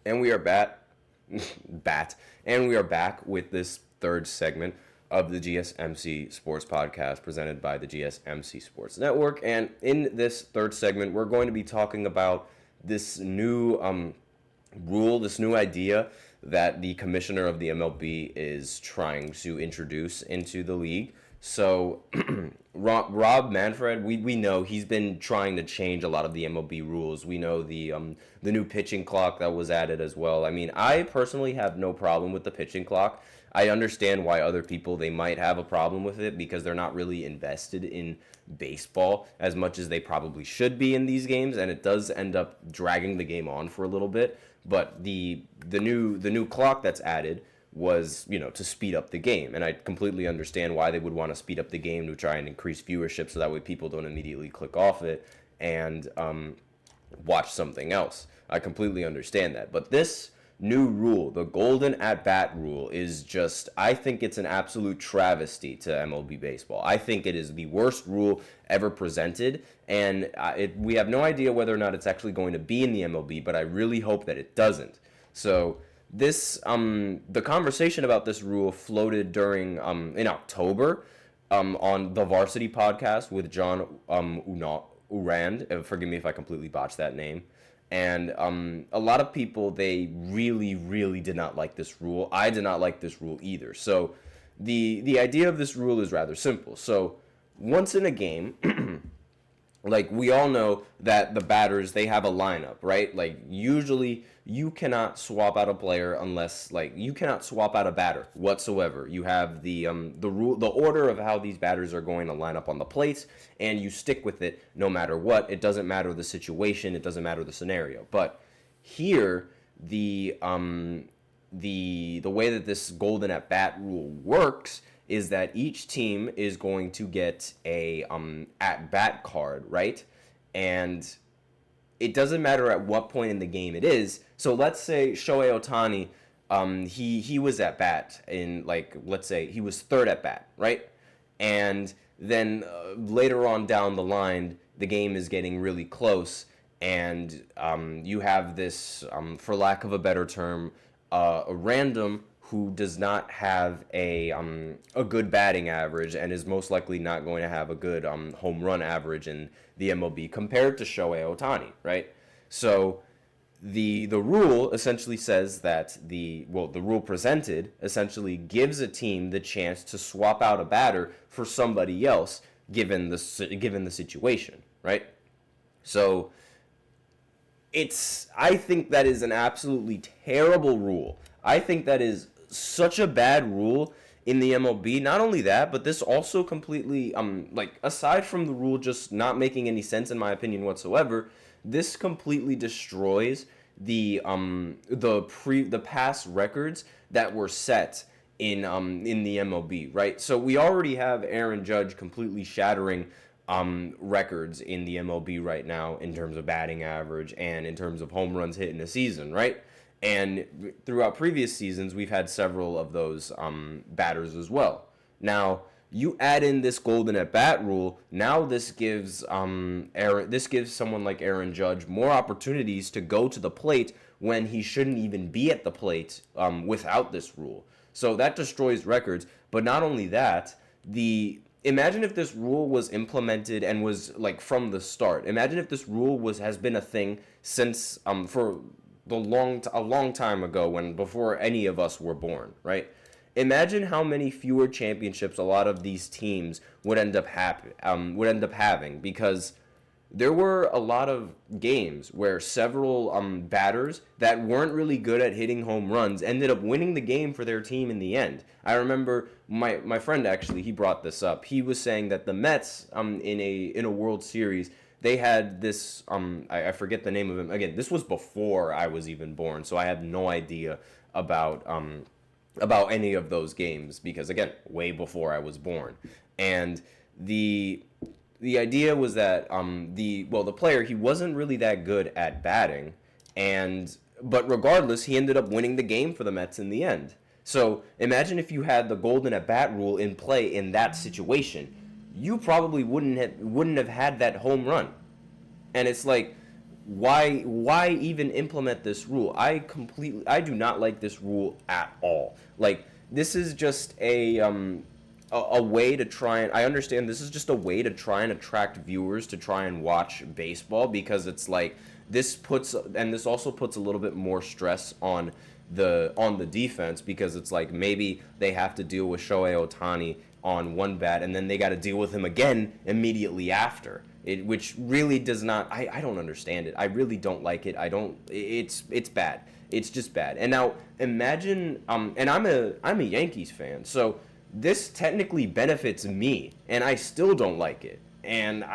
And we are and we are back with this third segment of the GSMC Sports Podcast presented by the GSMC Sports Network. And in this third segment, we're going to be talking about this new rule, this new idea that the commissioner of the MLB is trying to introduce into the league. So Rob Manfred, we know he's been trying to change a lot of the MLB rules. We know the new pitching clock that was added as well. I mean, I personally have no problem with the pitching clock. I understand why other people, they might have a problem with it because they're not really invested in baseball as much as they probably should be in these games, and it does end up dragging the game on for a little bit. But the new clock that's added was, to speed up the game. And I completely understand why they would want to speed up the game to try and increase viewership so that way people don't immediately click off it and watch something else. I completely understand that. But this new rule, the golden at-bat rule, is just, I think it's an absolute travesty to MLB baseball. I think it is the worst rule ever presented, and we have no idea whether or not it's actually going to be in the MLB, but I really hope that it doesn't. So this the conversation about this rule floated during in October on the Varsity podcast with John Urand. Forgive me if I completely botched that name. And a lot of people, they really, really did not like this rule. I did not like this rule either. So the idea of this rule is rather simple. So once in a game, like we all know that the batters, they have a lineup, right? Like usually you cannot swap out a player unless, like, you cannot swap out a batter whatsoever. You have the rule, the order of how these batters are going to line up on the plate, and you stick with it no matter what. It doesn't matter the situation, it doesn't matter the scenario. But here, the way that this golden at bat rule works is that each team is going to get a at bat card, right? And it doesn't matter at what point in the game it is. So let's say Shohei Ohtani, he was at bat in, like, let's say he was third at bat, right? And then later on down the line, the game is getting really close, and you have this, for lack of a better term, a random who does not have a good batting average and is most likely not going to have a good home run average in the MLB compared to Shohei Ohtani, right? So the rule essentially says that the rule presented essentially gives a team the chance to swap out a batter for somebody else given the situation, right? So I think that is an absolutely terrible rule. I think that is such a bad rule in the MLB. Not only that, but this also completely, aside from the rule just not making any sense in my opinion whatsoever, this completely destroys the past records that were set in the MLB, right? So we already have Aaron Judge completely shattering records in the MLB right now in terms of batting average and in terms of home runs hit in a season, right? And throughout previous seasons, we've had several of those batters as well. Now, you add in this golden at bat rule. Now this gives someone like Aaron Judge more opportunities to go to the plate when he shouldn't even be at the plate without this rule. So that destroys records. But not only that, imagine if this rule was implemented and was like from the start. Imagine if this rule has been a thing since for a long time ago, before any of us were born, right? Imagine how many fewer championships a lot of these teams would end up having, because there were a lot of games where several batters that weren't really good at hitting home runs ended up winning the game for their team in the end. I remember my friend, actually, he brought this up. He was saying that the Mets in a World Series, they had this, I forget the name of him. Again, this was before I was even born, so I have no idea about any of those games, because, again, way before I was born. And the idea was that the player, he wasn't really that good at batting, but regardless, he ended up winning the game for the Mets in the end. So imagine if you had the golden at bat rule in play in that situation. You probably wouldn't have had that home run. And it's like, why even implement this rule? I do not like this rule at all. Like, this is just a way to try and, I understand this is just a way to try and attract viewers to try and watch baseball, because it's like this also puts a little bit more stress on the defense, because it's like maybe they have to deal with Shohei Ohtani on one bat and then they got to deal with him again immediately after it, which really does not, I don't understand it. I really don't like it. It's bad. It's just bad. And now imagine, and I'm a Yankees fan, so this technically benefits me, and I still don't like it. And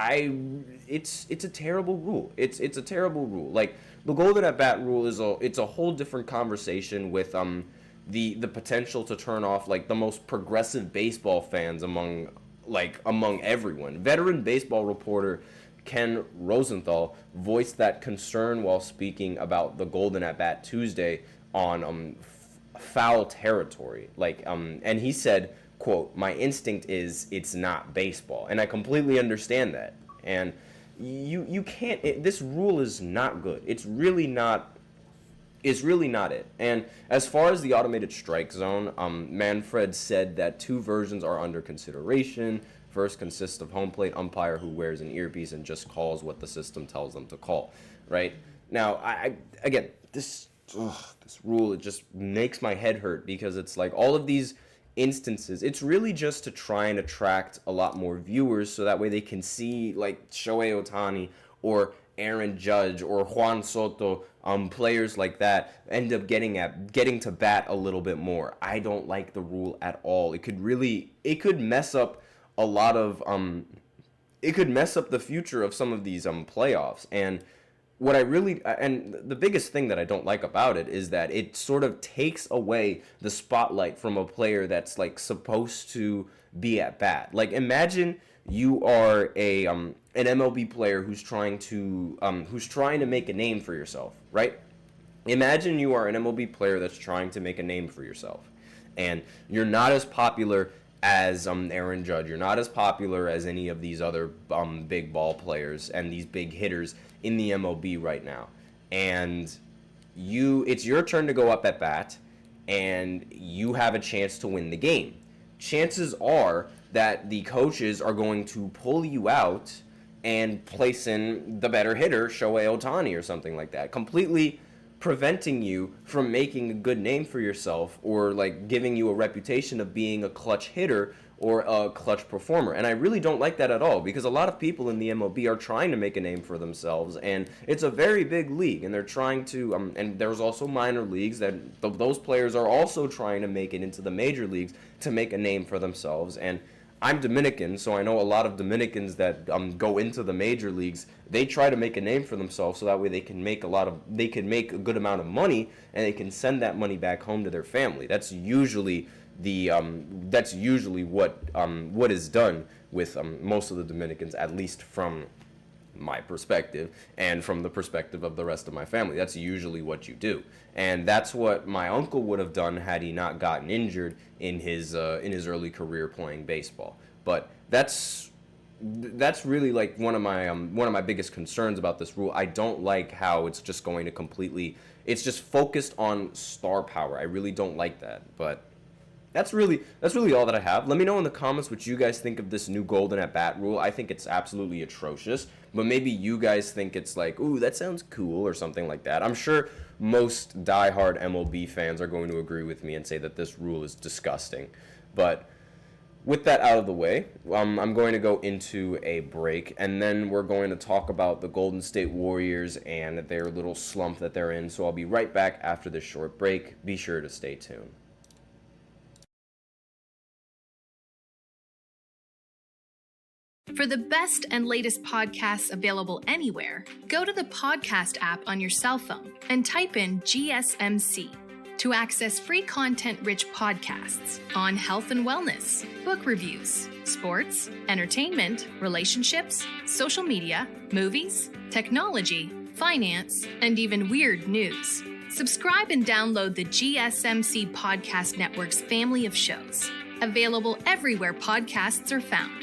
it's a terrible rule. It's a terrible rule. Like, the golden at bat rule it's a whole different conversation with the potential to turn off like the most progressive baseball fans among everyone. Veteran baseball reporter Ken Rosenthal voiced that concern while speaking about the golden at bat Tuesday on foul territory. And he said, quote, "My instinct is it's not baseball." And I completely understand that. And you can't, this rule is not good. It's really not it. And as far as the automated strike zone, Manfred said that two versions are under consideration. First consists of home plate umpire who wears an earpiece and just calls what the system tells them to call, right? Now, again, this rule, it just makes my head hurt, because it's like all of these instances, it's really just to try and attract a lot more viewers, so that way they can see like Shohei Ohtani or Aaron Judge or Juan Soto, players like that end up getting to bat a little bit more. I don't like the rule at all. It could mess up a lot of it could mess up the future of some of these playoffs. And and the biggest thing that I don't like about it is that it sort of takes away the spotlight from a player that's like supposed to be at bat. Like, imagine you are an MLB player who's trying to make a name for yourself, right? Imagine you are an MLB player that's trying to make a name for yourself, and you're not as popular as Aaron Judge. You're not as popular as any of these other big ball players and these big hitters in the MLB right now. And it's your turn to go up at bat, and you have a chance to win the game. Chances are that the coaches are going to pull you out and place in the better hitter, Shohei Ohtani or something like that, completely preventing you from making a good name for yourself, or like giving you a reputation of being a clutch hitter or a clutch performer. And I really don't like that at all, because a lot of people in the MLB are trying to make a name for themselves, and it's a very big league, and they're trying to and there's also minor leagues that those players are also trying to make it into the major leagues to make a name for themselves. And I'm Dominican, so I know a lot of Dominicans that go into the major leagues. They try to make a name for themselves, so that way they can make a good amount of money, and they can send that money back home to their family. That's usually what is done with most of the Dominicans, at least from my perspective and from the perspective of the rest of my family. That's usually what you do, and that's what my uncle would have done had he not gotten injured in his early career playing baseball. But that's really like one of my biggest concerns about this rule. I don't like how it's just going to it's just focused on star power. I really don't like that. But that's really all that I have. Let me know in the comments what you guys think of this new golden at bat rule. I think it's absolutely atrocious, but maybe you guys think it's like, ooh, that sounds cool or something like that. I'm sure most diehard MLB fans are going to agree with me and say that this rule is disgusting. But with that out of the way, I'm going to go into a break, and then we're going to talk about the Golden State Warriors and their little slump that they're in. So I'll be right back after this short break. Be sure to stay tuned. For the best and latest podcasts available anywhere, go to the podcast app on your cell phone and type in GSMC to access free content-rich podcasts on health and wellness, book reviews, sports, entertainment, relationships, social media, movies, technology, finance, and even weird news. Subscribe and download the GSMC Podcast Network's family of shows, available everywhere podcasts are found.